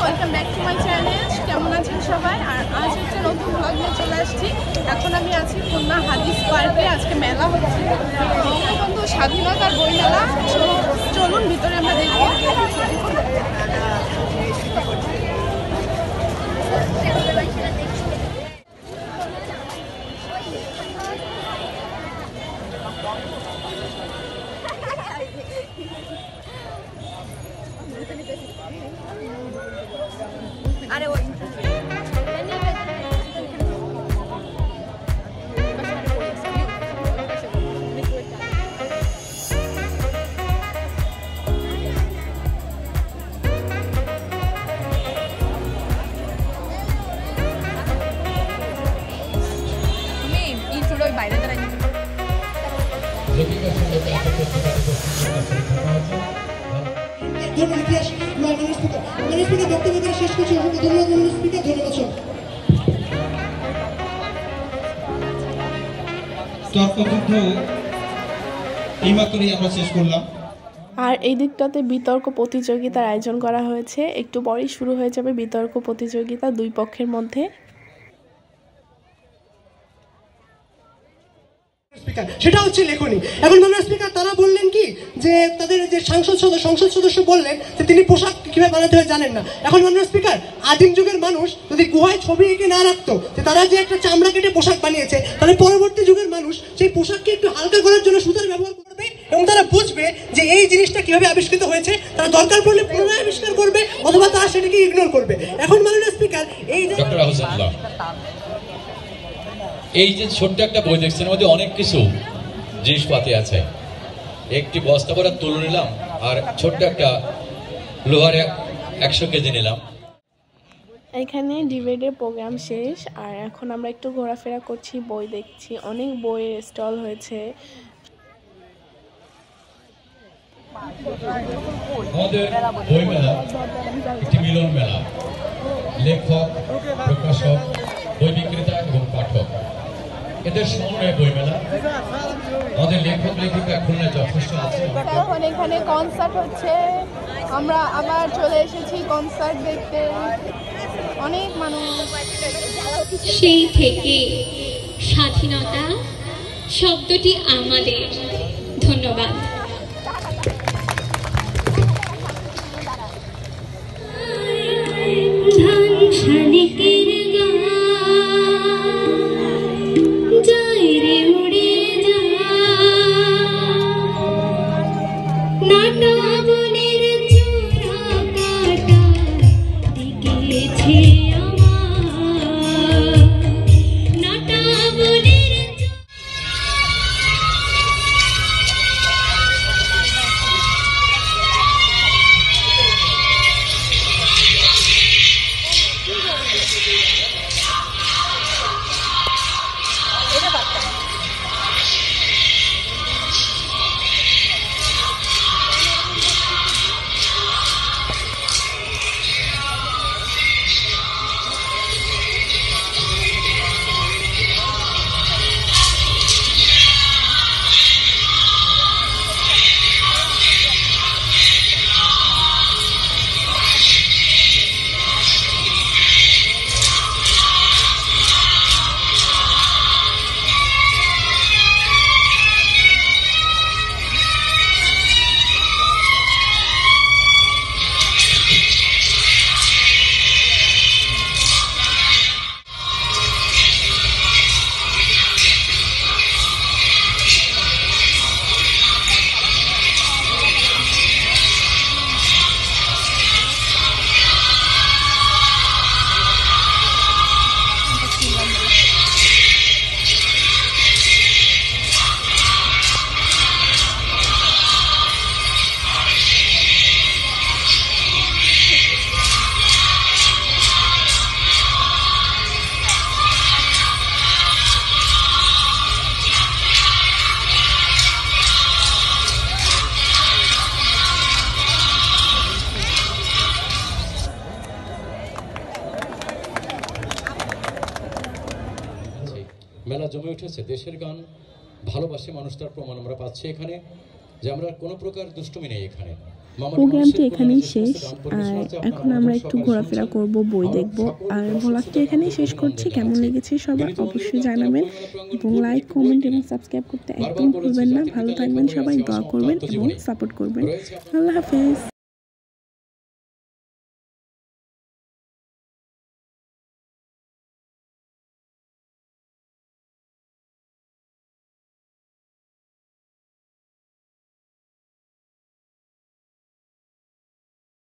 Welcome back to my channel. কেমন আছেন সবাই? আর আজ একটা নতুন ব্লগ নিয়ে চলে আসছি। এখন আমি আছি খুলনা হাদিস পার্কে। আজকে মেলা হচ্ছে, বঙ্গবন্ধু স্বাধীনতার বই মেলা। চলুন ভিতরে আমরা দেখব। আরে ওই বাইরে দাঁড়াই শেষ করছি। আমরা শেষ করলাম। আর এই দিকটাতে বিতর্ক প্রতিযোগিতার আয়োজন করা হয়েছে। একটু পরেই শুরু হয়ে যাবে বিতর্ক প্রতিযোগিতা দুই পক্ষের মধ্যে। সেটা হচ্ছে লেখনী। এখন মাননীয় স্পিকার তারা বললেন কি যে তাদের যে সংসদ সদস্য বললেন যে তিনি পোশাক কিভাবে বানাতে হয় জানেন না। এখন মাননীয় স্পিকার, আদিম যুগের মানুষ যদি গুহায় ছবি এঁকে না রাখতো যে তারা যে একটা চামড়া কেটে পোশাক বানিয়েছে, তাহলে পরবর্তী যুগের মানুষ সেই পোশাককে একটু হালকা করার জন্য সুতার ব্যবহার করবে এবং তারা বুঝবে যে এই জিনিসটা কিভাবে আবিষ্কৃত হয়েছে। তারা দরকার পড়লে পুনরায় আবিষ্কার করবে অথবা তারা সেটাকে ইগনোর করবে। এখন মাননীয় স্পিকার, এই যে এই যে ছোট্ট একটা বই দেখছেন, মধ্যে অনেক কিছু জিনিসপাতি আছে। একটি বস্তা ভরা তুলে নিলাম আর ছোট্ট একটা লোহার 100 কেজি নিলাম। এখানে ডিবেটের প্রোগ্রাম শেষ, আর এখন আমরা একটু ঘোরাফেরা করছি, বই দেখছি। অনেক বইয়ের স্টল হয়েছে। আমাদের বই মেলা একটি মিলন মেলা। লেখক, প্রকাশক, বই বিক্রেতা এবং পাঠক এদের সমন্বয়ে বই মেলা। আমাদের লেখক লেখিকা খুলনায় যথেষ্ট আছে। এখন এখানে কনসার্ট হচ্ছে, আমরা আবার চলে এসেছি কনসার্ট দেখতে। অনেক মানুষ। সেই থেকে স্বাধীনতা শব্দটি আমাদের। ধন্যবাদ। মেলা জমে উঠেছে। দেশের গান ভালোবাসে মানুষ, তার প্রমাণ আমরা পাচ্ছি এখানে। যে আমরা কোনো প্রকার দুষ্টুমি নেই এখানে। প্রোগ্রামটি এখানেই শেষ, আর এখন আমরা একটু ঘোরাফেরা করব, বই দেখব, আর ব্লগটি এখানেই শেষ করছি। কেমন লেগেছে সবার অবশ্যই জানাবেন, এবং লাইক, কমেন্ট এবং সাবস্ক্রাইব করতে একদম ভুলবেন না। ভালো থাকবেন সবাই, দোয়া করবেন এবং সাপোর্ট করবেন। আল্লাহ হাফেজ।